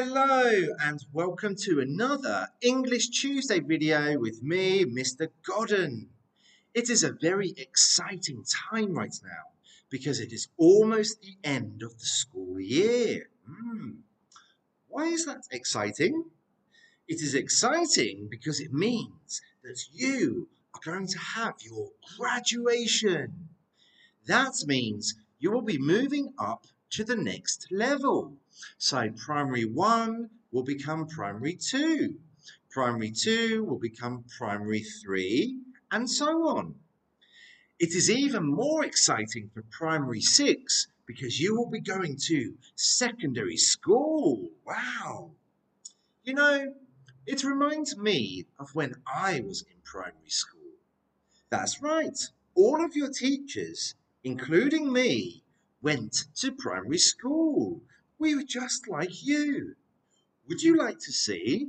Hello and welcome to another English Tuesday video with me, Mr. Godden. It is a very exciting time right now because it is almost the end of the school year. Why is that exciting? It is exciting because it means that you are going to have your graduation. That means you will be moving up to the next level. So primary 1 will become primary 2. Primary 2 will become primary 3, and so on. It is even more exciting for primary 6 because you will be going to secondary school. Wow! You know, it reminds me of when I was in primary school. That's right. All of your teachers, including me, went to primary school. We were just like you. Would you like to see?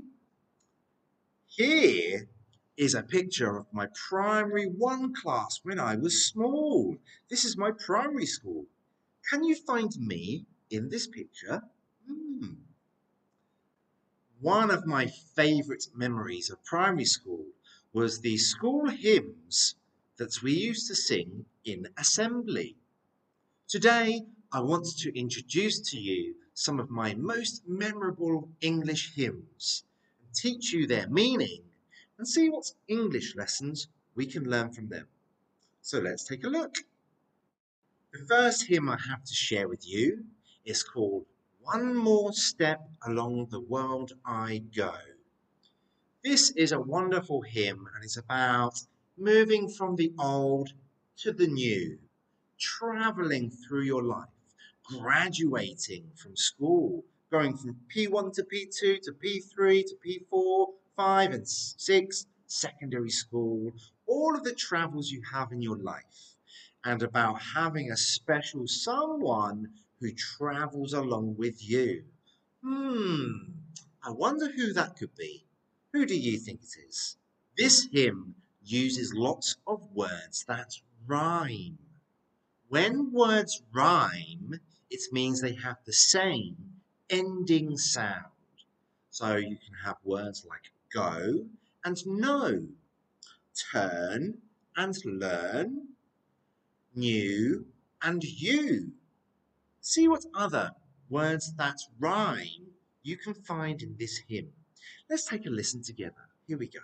Here is a picture of my primary 1 class when I was small. This is my primary school. Can you find me in this picture? One of my favourite memories of primary school was the school hymns that we used to sing in assembly. Today, I want to introduce to you some of my most memorable English hymns, and teach you their meaning, and see what English lessons we can learn from them. So let's take a look. The first hymn I have to share with you is called One More Step Along the World I Go. This is a wonderful hymn and it's about moving from the old to the new, travelling through your life, graduating from school, going from P1 to P2 to P3 to P4, 5 and 6, secondary school, all of the travels you have in your life, and about having a special someone who travels along with you. I wonder who that could be. Who do you think it is? This hymn uses lots of words that rhyme. When words rhyme, it means they have the same ending sound. So you can have words like go and know, turn and learn, new and you. See what other words that rhyme you can find in this hymn. Let's take a listen together. Here we go.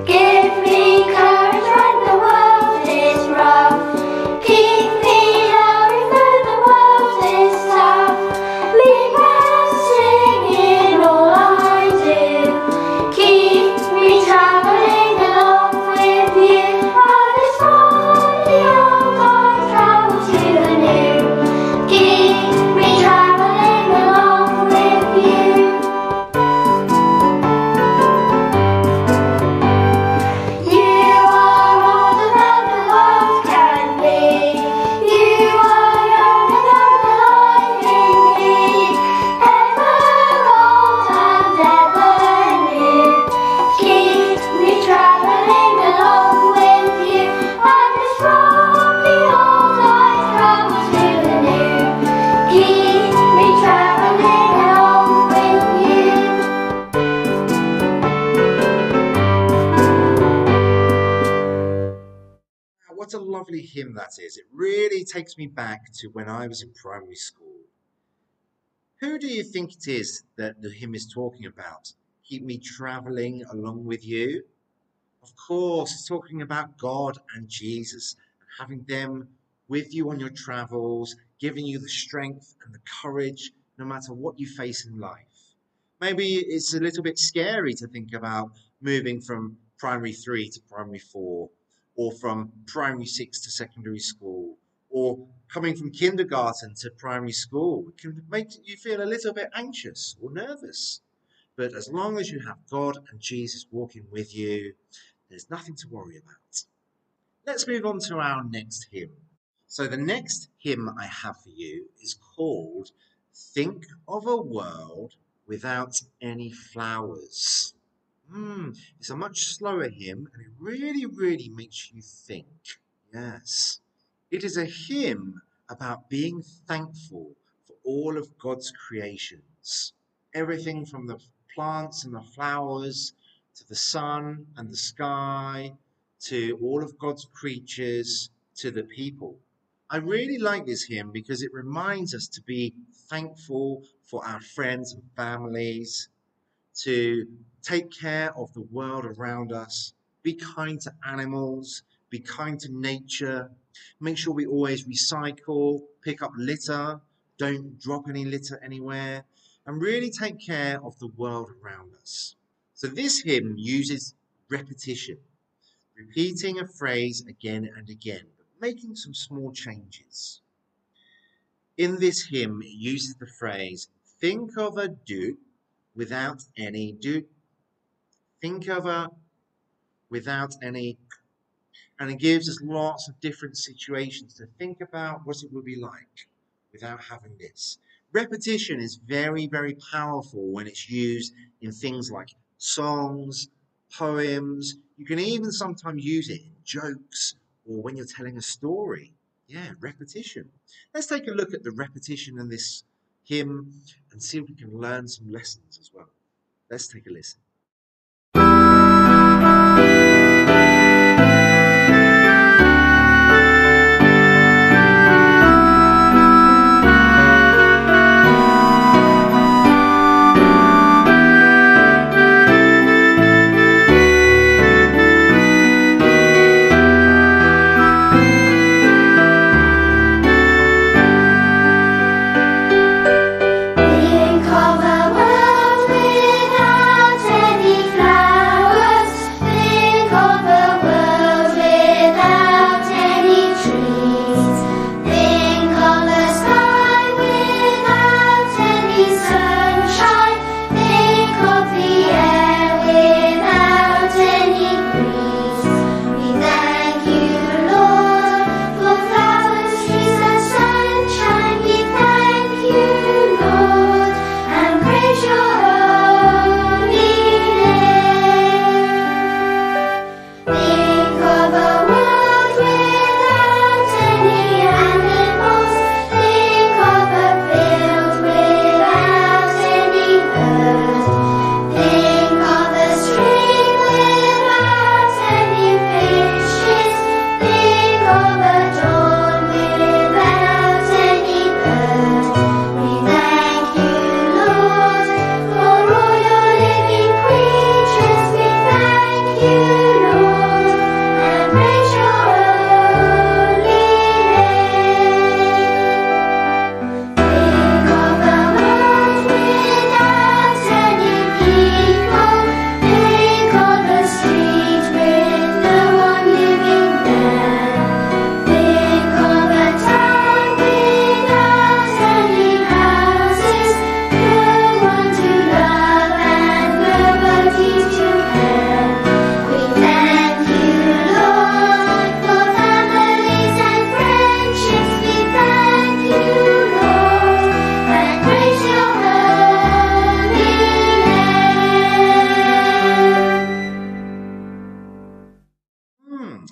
Give me courage when the world is rough. Keep hymn that is. It really takes me back to when I was in primary school. Who do you think it is that the hymn is talking about? Keep me traveling along with you. Of course, it's talking about God and Jesus, having them with you on your travels, giving you the strength and the courage no matter what you face in life. Maybe it's a little bit scary to think about moving from primary 3 to primary 4, or from primary 6 to secondary school, or coming from kindergarten to primary school. It can make you feel a little bit anxious or nervous. But as long as you have God and Jesus walking with you, there's nothing to worry about. Let's move on to our next hymn. So the next hymn I have for you is called Think of a World Without Any Flowers. It's a much slower hymn and it really makes you think. Yes. It is a hymn about being thankful for all of God's creations. Everything from the plants and the flowers to the sun and the sky to all of God's creatures to the people. I really like this hymn because it reminds us to be thankful for our friends and families, to take care of the world around us, be kind to animals, be kind to nature, make sure we always recycle, pick up litter, don't drop any litter anywhere, and really take care of the world around us. So this hymn uses repetition, repeating a phrase again and again, but making some small changes. In this hymn, it uses the phrase, think of a do without any do. Think of a without any, and it gives us lots of different situations to think about what it would be like without having this. Repetition is very powerful when it's used in things like songs, poems. You can even sometimes use it in jokes or when you're telling a story. Yeah, repetition. Let's take a look at the repetition in this hymn and see if we can learn some lessons as well. Let's take a listen.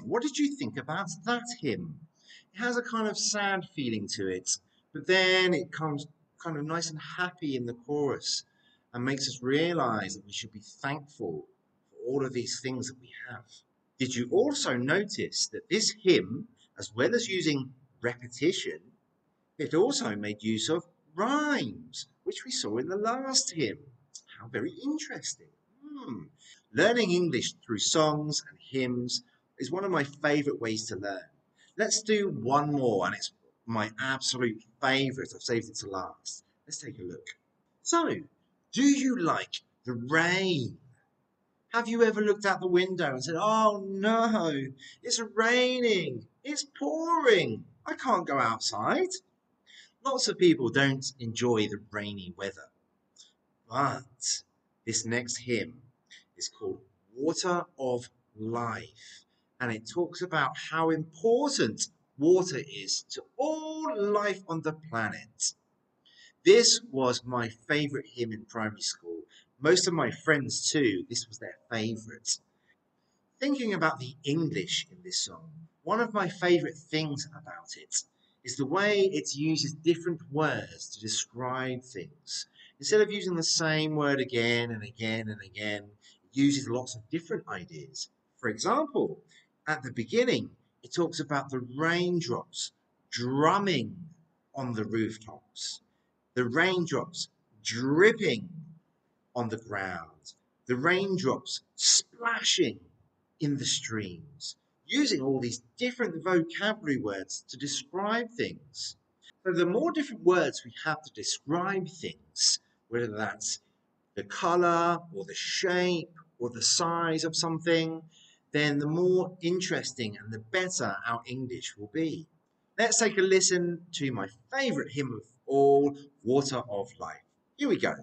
What did you think about that hymn? It has a kind of sad feeling to it, but then it comes kind of nice and happy in the chorus and makes us realize that we should be thankful for all of these things that we have. Did you also notice that this hymn As well as using repetition, it also made use of rhymes, which we saw in the last hymn. How very interesting. Learning English through songs and hymns is one of my favourite ways to learn. Let's do one more, and it's my absolute favourite. I've saved it to last. Let's take a look. So, do you like the rain? Have you ever looked out the window and said, oh no, it's raining, it's pouring, I can't go outside? Lots of people don't enjoy the rainy weather, but this next hymn is called Water of Life, and it talks about how important water is to all life on the planet. This was my favourite hymn in primary school. Most of my friends too, this was their favourite. Thinking about the English in this song, one of my favourite things about it is the way it uses different words to describe things. Instead of using the same word again and again and again, it uses lots of different ideas. For example, at the beginning, it talks about the raindrops drumming on the rooftops, the raindrops dripping on the ground, the raindrops splashing in the streams, using all these different vocabulary words to describe things. So the more different words we have to describe things, whether that's the colour or the shape or the size of something, then the more interesting and the better our English will be. Let's take a listen to my favourite hymn of all, Water of Life. Here we go.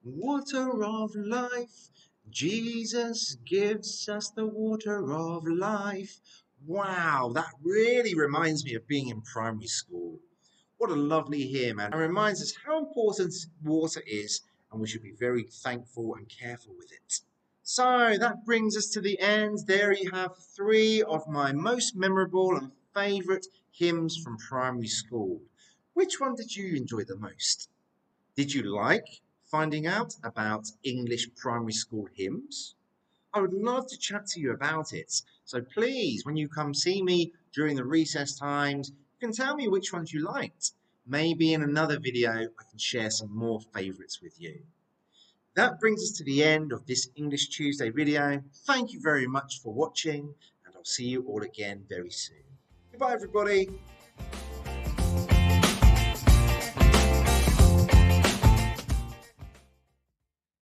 Water of life. Jesus gives us the water of life. Wow, that really reminds me of being in primary school. What a lovely hymn, and it reminds us how important water is, and we should be very thankful and careful with it. So that brings us to the end. There you have 3 of my most memorable and favourite hymns from primary school. Which one did you enjoy the most? Did you like finding out about English primary school hymns? I would love to chat to you about it. So please, when you come see me during the recess times, you can tell me which ones you liked. Maybe in another video I can share some more favourites with you. That brings us to the end of this English Tuesday video. Thank you very much for watching, and I'll see you all again very soon. Goodbye everybody.